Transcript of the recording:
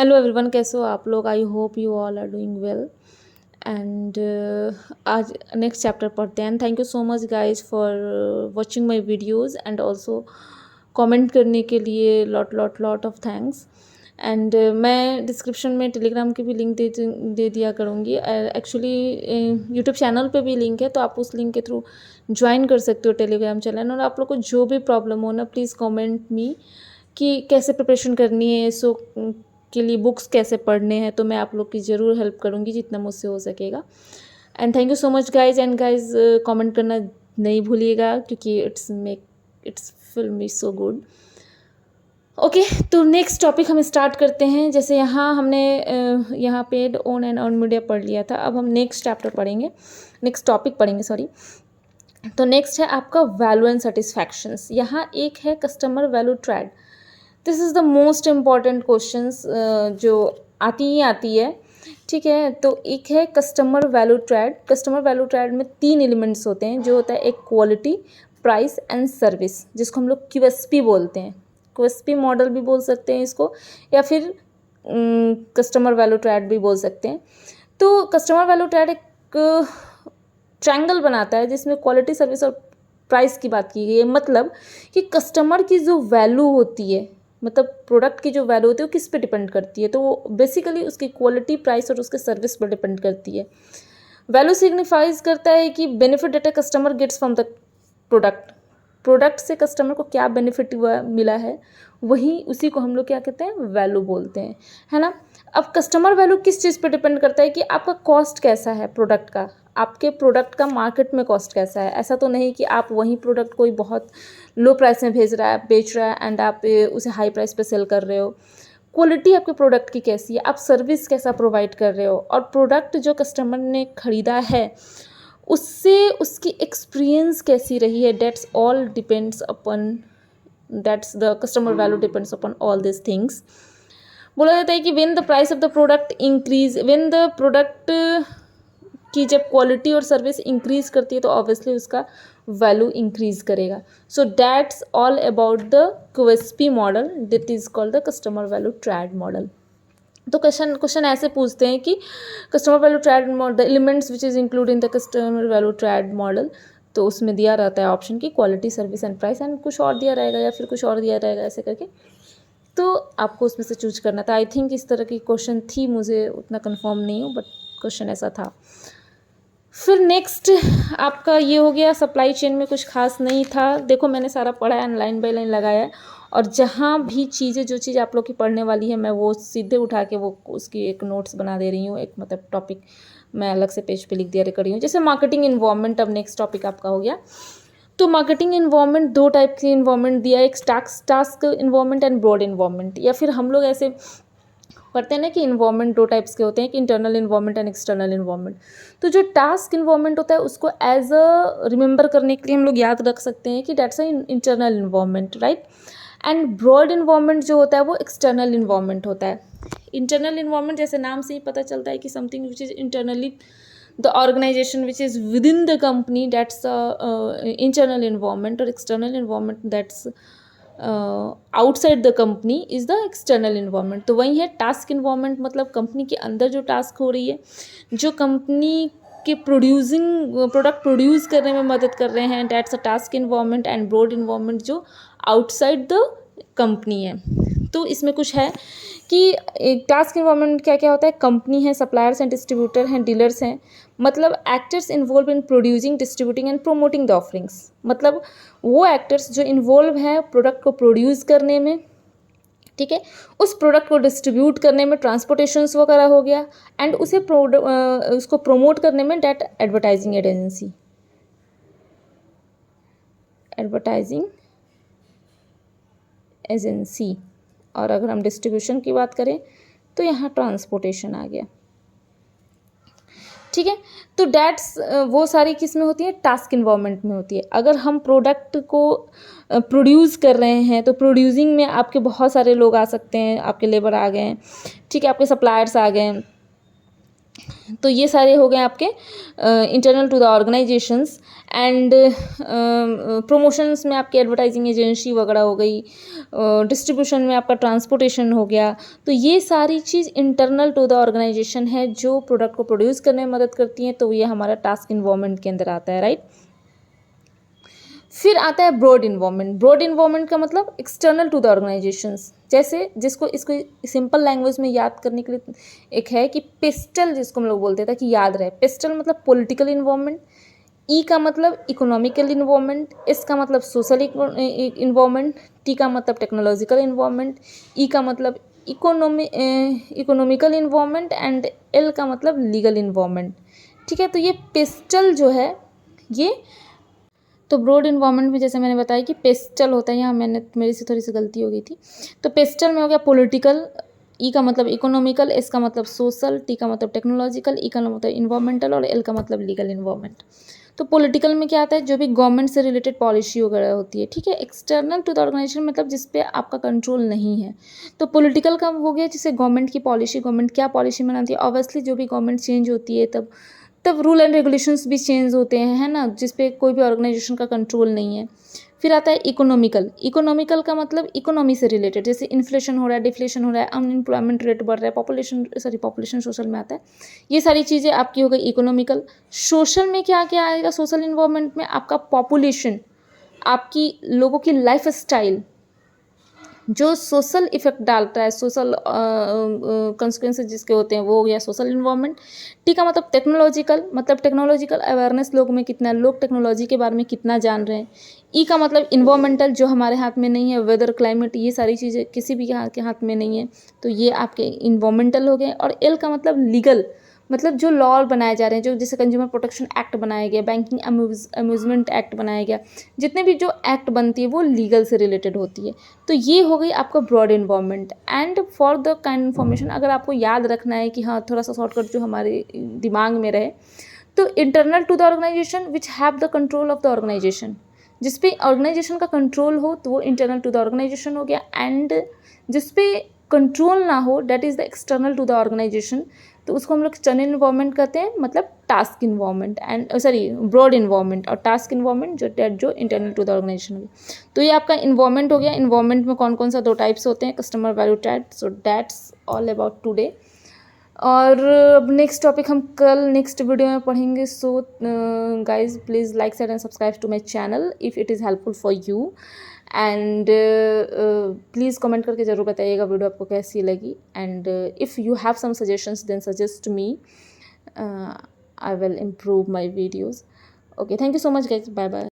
Hello everyone, कैसे हो आप लोग? I hope you all are doing well. And आज नेक्स्ट चैप्टर पढ़ते हैं। Thank you so much guys for watching my videos and also comment करने के लिए लॉट ऑफ थैंक्स। एंड मैं डिस्क्रिप्शन में टेलीग्राम की भी लिंक दे दिया करूँगी। एक्चुअली यूट्यूब चैनल पे भी लिंक है, तो आप उस लिंक के थ्रू ज्वाइन कर सकते हो टेलीग्राम चैनल। और आप लोग को जो भी प्रॉब्लम हो ना, प्लीज़ कमेंट मी कि कैसे प्रिपरेशन करनी है, सो के लिए बुक्स कैसे पढ़ने हैं, तो मैं आप लोग की ज़रूर हेल्प करूँगी जितना मुझसे हो सकेगा। And thank you so much guys. And guys comment करना नहीं भूलिएगा, क्योंकि it's feel me so good. Okay, तो नेक्स्ट टॉपिक हम स्टार्ट करते हैं। जैसे यहाँ हमने यहाँ paid own and earn media पढ़ लिया था, अब हम नेक्स्ट चैप्टर पढ़ेंगे, नेक्स्ट टॉपिक पढ़ेंगे, सॉरी। तो नेक्स्ट है आपका वैल्यू एंड सेटिस्फैक्शंस। यहाँ एक है customer value trade. This is the most important questions जो आती है, ठीक है। तो एक है customer value trade. Customer value trade में 3 एलिमेंट्स होते हैं, जो होता है एक क्वालिटी, प्राइस एंड सर्विस, जिसको हम लोग क्यूएसपी बोलते हैं। क्यूएसपी मॉडल भी बोल सकते हैं इसको, या फिर कस्टमर वैल्यू ट्रैड भी बोल सकते हैं। तो कस्टमर वैल्यू ट्रैड एक ट्रायंगल बनाता है जिसमें क्वालिटी, सर्विस और प्राइस की बात की गई है। मतलब कि कस्टमर की जो वैल्यू होती है, मतलब प्रोडक्ट की जो वैल्यू होती है वो किस पे डिपेंड करती है, तो वो बेसिकली उसकी क्वालिटी, प्राइस और उसके सर्विस पर डिपेंड करती है। वैल्यू सिग्निफाइज करता है कि benefit data customer gets from the product. Product से कस्टमर को क्या बेनिफिट मिला है, वही उसी को हम लोग क्या कहते हैं, वैल्यू बोलते हैं, है ना। अब कस्टमर वैल्यू किस चीज़ पे डिपेंड करता है कि आपका कॉस्ट कैसा है प्रोडक्ट का, आपके प्रोडक्ट का मार्केट में कॉस्ट कैसा है। ऐसा तो नहीं कि आप वही प्रोडक्ट कोई बहुत लो प्राइस में बेच रहा है एंड आप उसे हाई प्राइस पे सेल कर रहे हो। क्वालिटी आपके प्रोडक्ट की कैसी है, आप सर्विस कैसा प्रोवाइड कर रहे हो, और प्रोडक्ट जो कस्टमर ने ख़रीदा है उससे उसकी एक्सपीरियंस कैसी रही है। That's all depends upon, that's the customer value depends upon all this things. बोला जाता है कि when the price of the product increase, when the product की जब क्वालिटी और सर्विस इंक्रीज करती है तो ऑब्वियसली उसका वैल्यू इंक्रीज करेगा। So that's all about the QSP model, that is called the customer value triad model. तो question ऐसे पूछते हैं कि customer value triad model, the elements which is include in the customer value triad model. तो उसमें दिया रहता है ऑप्शन की quality, service and price, and कुछ और दिया रहेगा या फिर कुछ और दिया रहेगा, ऐसे करके। तो आपको उसमें से चूज करना था। आई थिंक इस तरह की क्वेश्चन थी, मुझे उतना कंफर्म नहीं हूँ, बट क्वेश्चन ऐसा था। फिर नेक्स्ट आपका ये हो गया, सप्लाई चेन में कुछ खास नहीं था। देखो मैंने सारा पढ़ा है, लाइन बाय लाइन लगाया है, और जहाँ भी चीज़ें, जो चीज़ आप लोग की पढ़ने वाली है, मैं वो सीधे उठा के वो उसकी एक नोट्स बना दे रही हूँ, एक मतलब टॉपिक मैं अलग से पेज पे लिख दिया कर रही हूँ। जैसे मार्केटिंग इन्वायरमेंट, अब नेक्स्ट टॉपिक आपका हो गया। तो मार्केटिंग इन्वायरमेंट 2 टाइप की इन्वायरमेंट दिया है, एक task environment and broad environment. या फिर हम लोग ऐसे पढ़ते हैं ना कि इन्वायरमेंट 2 टाइप्स के होते हैं, कि internal environment and external environment. तो जो टास्क इन्वायरमेंट होता है उसको एज अ रिमेंबर करने के लिए हम लोग याद रख सकते हैं कि that's a internal environment, right. And broad environment जो होता है वो एक्सटर्नल इन्वायरमेंट होता है। इंटरनल इन्वायरमेंट जैसे नाम से ही पता चलता है कि something which is internally the organisation which is within the company, that's internal environment. और external environment that's outside the company is the external environment. तो वही है टास्क इन्वायरमेंट, मतलब कंपनी के अंदर जो टास्क हो रही है, जो कंपनी के प्रोडक्ट प्रोड्यूस करने में मदद कर रहे हैं, that's a task environment. And broad environment जो आउटसाइड द कंपनी है। तो इसमें कुछ है कि टास्क इन्वायरमेंट क्या क्या होता है, कंपनी है, सप्लायर्स हैं, डिस्ट्रीब्यूटर हैं, डीलर्स हैं, मतलब actors involve in producing, distributing and promoting the offerings. मतलब वो एक्टर्स जो इन्वॉल्व हैं प्रोडक्ट को प्रोड्यूस करने में, ठीक है, उस प्रोडक्ट को डिस्ट्रीब्यूट करने में, ट्रांसपोर्टेशंस वगैरह हो गया, एंड उसे उसको प्रोमोट करने में, that advertising agency, advertising agency. और अगर हम डिस्ट्रीब्यूशन की बात करें तो यहाँ ट्रांसपोर्टेशन आ गया, ठीक है। तो डैट्स वो सारी किस में होती है, टास्क इन्वायरमेंट में होती है। अगर हम प्रोडक्ट को प्रोड्यूस कर रहे हैं तो प्रोड्यूसिंग में आपके बहुत सारे लोग आ सकते हैं, आपके लेबर आ गए हैं, ठीक है, आपके सप्लायर्स आ गए हैं, तो ये सारे हो गए आपके internal to the organisations. And promotions में आपकी एडवर्टाइजिंग एजेंसी वगैरह हो गई, डिस्ट्रीब्यूशन में आपका ट्रांसपोर्टेशन हो गया। तो ये सारी चीज़ इंटरनल टू द ऑर्गेनाइजेशन है जो प्रोडक्ट को प्रोड्यूस करने में मदद करती हैं, तो ये हमारा टास्क इन्वॉल्वमेंट के अंदर आता है, राइट। फिर आता है ब्रॉड इन्वॉल्वमेंट। ब्रॉड इन्वॉल्वमेंट का मतलब एक्सटर्नल टू द ऑर्गेनाइजेशंस, जैसे जिसको इसको सिंपल लैंग्वेज में याद करने के लिए एक है कि पेस्टल, जिसको हम लोग बोलते थे कि याद रहे, पेस्टल मतलब पॉलिटिकल इन्वॉल्वमेंट, ई का मतलब इकोनॉमिकल इन्वॉल्वमेंट, एस का मतलब सोशल इन्वॉल्वमेंट, टी का मतलब टेक्नोलॉजिकल इन्वॉल्वमेंट, ई का मतलब इकोनॉमिकल इन्वॉल्वमेंट, एंड एल का मतलब लीगल इन्वॉल्वमेंट। ठीक है, तो ये पेस्टल जो है ये, तो ब्रॉड इन्वॉल्वमेंट में जैसे मैंने बताया कि पेस्टल होता है, यहाँ मेरी से थोड़ी सी गलती हो गई थी। तो पेस्टल में हो गया पॉलिटिकल, ई का मतलब इकोनॉमिकल, एस का मतलब सोशल, टी का मतलब टेक्नोलॉजिकल, ई का मतलब इन्वायरमेंटल और एल का मतलब लीगल इन्वॉल्वमेंट। तो पॉलिटिकल में क्या आता है, जो भी गवर्नमेंट से रिलेटेड पॉलिसी वगैरह होती है, ठीक है। एक्सटर्नल टू द ऑर्गेनाइजेशन मतलब जिस पे आपका कंट्रोल नहीं है। तो पॉलिटिकल का हो गया जिससे गवर्नमेंट की पॉलिसी, गवर्नमेंट क्या पॉलिसी बनाती है, ऑब्वियसली जो भी गवर्नमेंट चेंज होती है तब तब रूल एंड रेगुलेशंस भी चेंज होते हैं, है ना, जिस पे कोई भी ऑर्गेनाइजेशन का कंट्रोल नहीं है। फिर आता है इकोनॉमिकल। इकोनॉमिकल का मतलब इकोनॉमी से रिलेटेड, जैसे इन्फ्लेशन हो रहा है, डिफ्लेशन हो रहा है, अनएम्प्लॉयमेंट रेट बढ़ रहा है, पॉपुलेशन सोशल में आता है। ये सारी चीज़ें आपकी हो गई इकोनॉमिकल। सोशल में क्या क्या आएगा, सोशल इन्वॉल्वमेंट में आपका पॉपुलेशन, आपकी लोगों की लाइफ स्टाइल जो सोशल इफेक्ट डालता है, सोशल कंसिक्वेंसेज जिसके होते हैं, वो हो गया सोशल इन्वॉल्वमेंट। टी का मतलब टेक्नोलॉजिकल अवेयरनेस, लोग में कितना, लोग टेक्नोलॉजी के बारे में कितना जान रहे हैं। ई का मतलब इन्वायरमेंटल, जो हमारे हाथ में नहीं है, वेदर क्लाइमेट, ये सारी चीज़ें किसी भी के हाथ में नहीं है, तो ये आपके इन्वायरमेंटल हो गए। और एल का मतलब लीगल, मतलब जो लॉ बनाए जा रहे हैं, जो जैसे कंज्यूमर प्रोटेक्शन एक्ट बनाया गया, बैंकिंग अम्यूजमेंट एक्ट बनाया गया, जितने भी जो एक्ट बनती है वो लीगल से रिलेटेड होती है। तो ये हो गई आपका broad involvement. And for the kind information, अगर आपको याद रखना है कि हाँ थोड़ा सा शॉर्टकट जो हमारे दिमाग में रहे, तो internal to the organisation which have the control of the organisation, जिस पे ऑर्गेनाइजेशन का कंट्रोल हो तो वो इंटरनल टू द ऑर्गेनाइजेशन हो गया। एंड जिस पे कंट्रोल ना हो, that is the external to the organisation, तो उसको हम लोग एक्सटर्नल इन्वॉल्वमेंट कहते हैं, मतलब task involvement, and sorry broad involvement. और टास्क इन्वॉल्वमेंट जो इंटरनल टू द ऑर्गेनाइजेशन हो गया। तो ये आपका इन्वॉल्वमेंट हो गया। इन्वॉल्वमेंट में कौन कौन सा दो टाइप्स होते हैं, customer value chat. So that's all about today. और अब नेक्स्ट टॉपिक हम कल नेक्स्ट वीडियो में पढ़ेंगे। So guys please like share and subscribe to my channel if it is helpful for you. And please comment करके ज़रूर बताइएगा video आपको कैसी लगी। And if you have some suggestions then suggest me, I will improve my videos. Okay, thank you so much guys, bye bye.